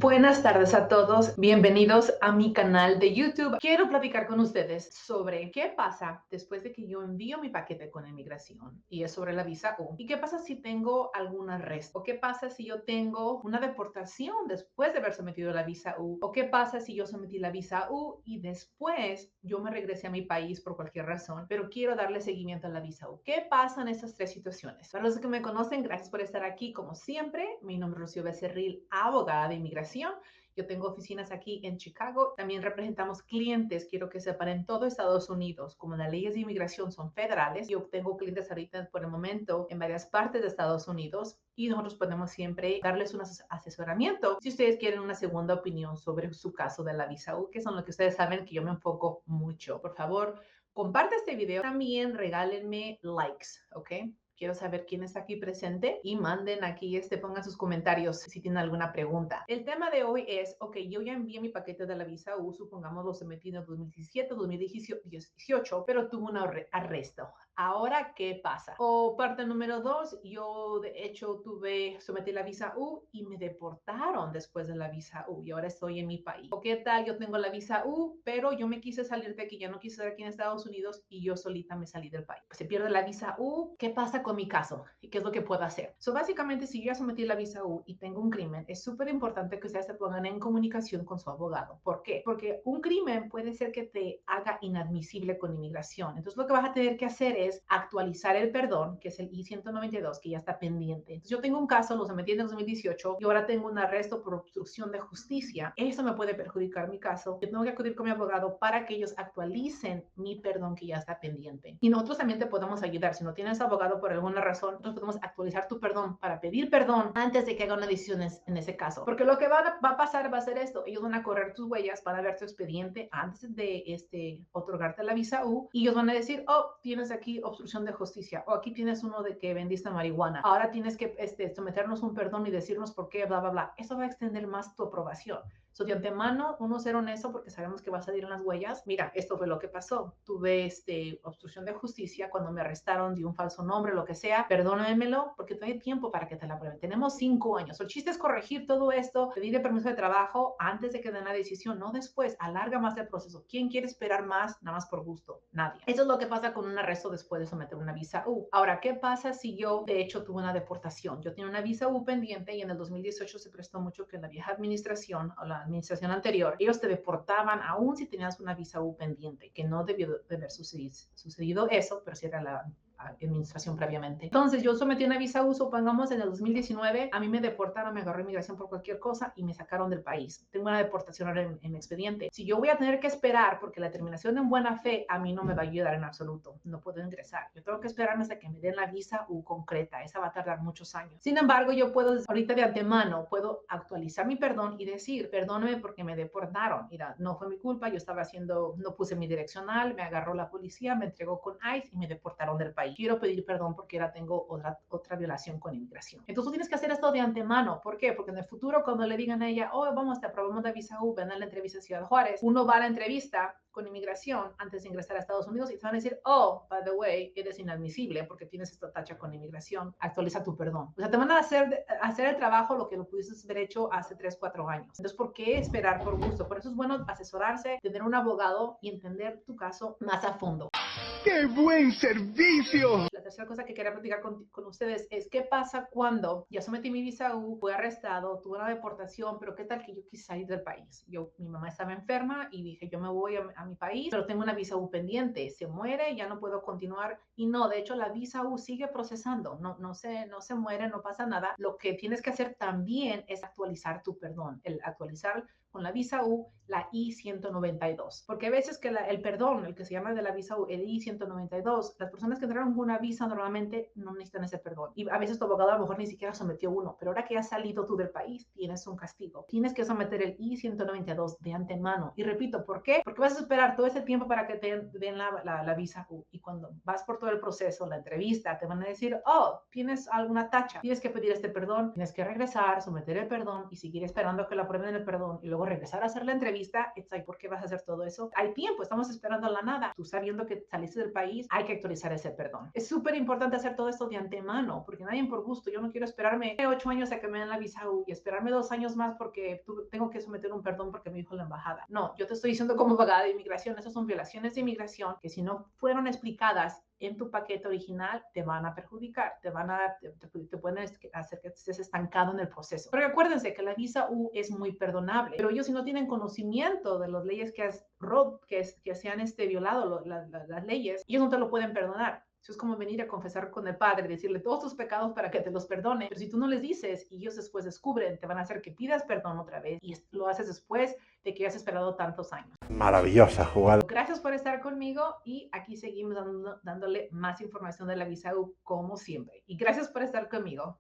Buenas tardes a todos, bienvenidos a mi canal de YouTube. Quiero platicar con ustedes sobre qué pasa después de que yo envío mi paquete con inmigración y es sobre la visa U. ¿Y qué pasa si tengo algún arresto? ¿O qué pasa si yo tengo una deportación después de haber sometido la visa U? ¿O qué pasa si yo sometí la visa U y después yo me regresé a mi país por cualquier razón, pero quiero darle seguimiento a la visa U? ¿Qué pasa en estas tres situaciones? Para los que me conocen, gracias por estar aquí como siempre. Mi nombre es Rocío Becerril, abogada de inmigración. Yo tengo oficinas aquí en Chicago. También representamos clientes, quiero que sepan, en todo Estados Unidos. Como las leyes de inmigración son federales, yo tengo clientes ahorita por el momento en varias partes de Estados Unidos y nosotros podemos siempre darles un asesoramiento si ustedes quieren una segunda opinión sobre su caso de la visa U, que son lo que ustedes saben que yo me enfoco mucho. Por favor, comparte este video. También regálenme likes, ¿ok? Quiero saber quién está aquí presente y manden aquí, pongan sus comentarios si tienen alguna pregunta. El tema de hoy es, ok, yo ya envié mi paquete de la visa U, supongamos lo sometí en el 2017, 2018, pero tuve un arresto. Ahora, ¿qué pasa? O parte número dos, yo de hecho sometí la visa U y me deportaron después de la visa U y ahora estoy en mi país. ¿O qué tal? Yo tengo la visa U, pero yo me quise salir de aquí, ya no quise estar aquí en Estados Unidos y yo solita me salí del país. Pues se pierde la visa U, ¿qué pasa con mi caso? ¿Y qué es lo que puedo hacer? Básicamente, si yo ya sometí la visa U y tengo un crimen, es súper importante que ustedes se pongan en comunicación con su abogado. ¿Por qué? Porque un crimen puede ser que te haga inadmisible con inmigración. Entonces, lo que vas a tener que hacer es actualizar el perdón, que es el I-192, que ya está pendiente. Entonces, yo tengo un caso, lo sometí en el 2018 y ahora tengo un arresto por obstrucción de justicia. Eso me puede perjudicar mi caso. Yo tengo que acudir con mi abogado para que ellos actualicen mi perdón que ya está pendiente. Y nosotros también te podemos ayudar. Si no tienes abogado por alguna razón, nosotros podemos actualizar tu perdón para pedir perdón antes de que haga una decisión en ese caso. Porque lo que va a pasar va a ser esto. Ellos van a correr tus huellas, van a ver tu expediente antes de otorgarte la visa U y ellos van a decir, oh, tienes aquí obstrucción de justicia o aquí tienes uno de que vendiste marihuana. Ahora tienes que someternos un perdón y decirnos por qué, bla, bla, bla. Eso va a extender más tu aprobación. De antemano, uno ser honesto porque sabemos que va a salir en las huellas. Mira, esto fue lo que pasó. Tuve obstrucción de justicia cuando me arrestaron de un falso nombre, lo que sea. Perdónenmelo porque todavía hay tiempo para que te la prueben. Tenemos 5 años. El chiste es corregir todo esto, pedirle permiso de trabajo antes de que den la decisión, no después. Alarga más el proceso. ¿Quién quiere esperar más? Nada más por gusto. Nadie. Eso es lo que pasa con un arresto después de someter una visa U. Ahora, ¿qué pasa si yo, de hecho, tuve una deportación? Yo tenía una visa U pendiente y en el 2018 se prestó mucho que la vieja administración o la administración anterior, ellos te deportaban aún si tenías una visa U pendiente, que no debió de haber sucedido eso, pero sí era la administración previamente. Entonces yo sometí una visa U, supongamos en el 2019, a mí me deportaron, me agarró inmigración por cualquier cosa y me sacaron del país. Tengo una deportación ahora en mi expediente. Si yo voy a tener que esperar, porque la terminación en buena fe a mí no me va a ayudar en absoluto, no puedo ingresar. Yo tengo que esperarme hasta que me den la visa U concreta, esa va a tardar muchos años. Sin embargo, yo puedo, ahorita de antemano, puedo actualizar mi perdón y decir, perdóname porque me deportaron. Mira, no fue mi culpa, yo estaba haciendo, no puse mi direccional, me agarró la policía, me entregó con ICE y me deportaron del país. Quiero pedir perdón porque ahora tengo otra violación con inmigración. Entonces tú tienes que hacer esto de antemano. ¿Por qué? Porque en el futuro cuando le digan a ella, oh, vamos, te aprobamos la visa U, ven a la entrevista a Ciudad Juárez, uno va a la entrevista con inmigración antes de ingresar a Estados Unidos y te van a decir, oh, by the way, eres inadmisible porque tienes esta tacha con inmigración, actualiza tu perdón. O sea, te van a hacer el trabajo lo que lo pudiste haber hecho hace 3, 4 años. Entonces, ¿por qué esperar por gusto? Por eso es bueno asesorarse, tener un abogado y entender tu caso más a fondo. ¡Qué buen servicio! La tercera cosa que quería platicar con ustedes es qué pasa cuando ya sometí mi visa U, fui arrestado, tuve una deportación, pero qué tal que yo quise salir del país. Mi mamá estaba enferma y dije, yo me voy a mi país, pero tengo una visa U pendiente, se muere, ya no puedo continuar. Y no, de hecho la visa U sigue procesando, no se muere, no pasa nada. Lo que tienes que hacer también es actualizar tu perdón, el actualizar con la visa U la I-192, porque a veces que el perdón, el que se llama de la visa U, el I-192, las personas que entraron con una visa normalmente no necesitan ese perdón y a veces tu abogado a lo mejor ni siquiera sometió uno, pero ahora que has salido tú del país tienes un castigo, tienes que someter el I-192 de antemano. Y repito, ¿por qué? Porque vas a esperar todo ese tiempo para que te den la visa U y cuando vas por todo el proceso, la entrevista, te van a decir, oh, tienes alguna tacha, tienes que pedir este perdón, tienes que regresar, someter el perdón y seguir esperando que le aprueben el perdón y luego luego regresar a hacer la entrevista. It's like, ¿por qué vas a hacer todo eso? Hay tiempo, estamos esperando a la nada. Tú sabiendo que saliste del país, hay que actualizar ese perdón. Es súper importante hacer todo esto de antemano, porque nadie por gusto. Yo no quiero esperarme 8 años a que me den la visa y esperarme 2 años más porque tengo que someter un perdón porque me dijo la embajada. No, yo te estoy diciendo como abogada de inmigración, esas son violaciones de inmigración que si no fueron explicadas en tu paquete original, te van a perjudicar, te pueden hacer que estés estancado en el proceso. Pero acuérdense que la visa U es muy perdonable, pero ellos si no tienen conocimiento de las leyes que se han violado las leyes, ellos no te lo pueden perdonar. Eso es como venir a confesar con el Padre, decirle todos tus pecados para que te los perdone. Pero si tú no les dices y ellos después descubren, te van a hacer que pidas perdón otra vez y lo haces después de que has esperado tantos años. Maravillosa jugada. Gracias por estar conmigo y aquí seguimos dándole más información de la visa U como siempre. Y gracias por estar conmigo.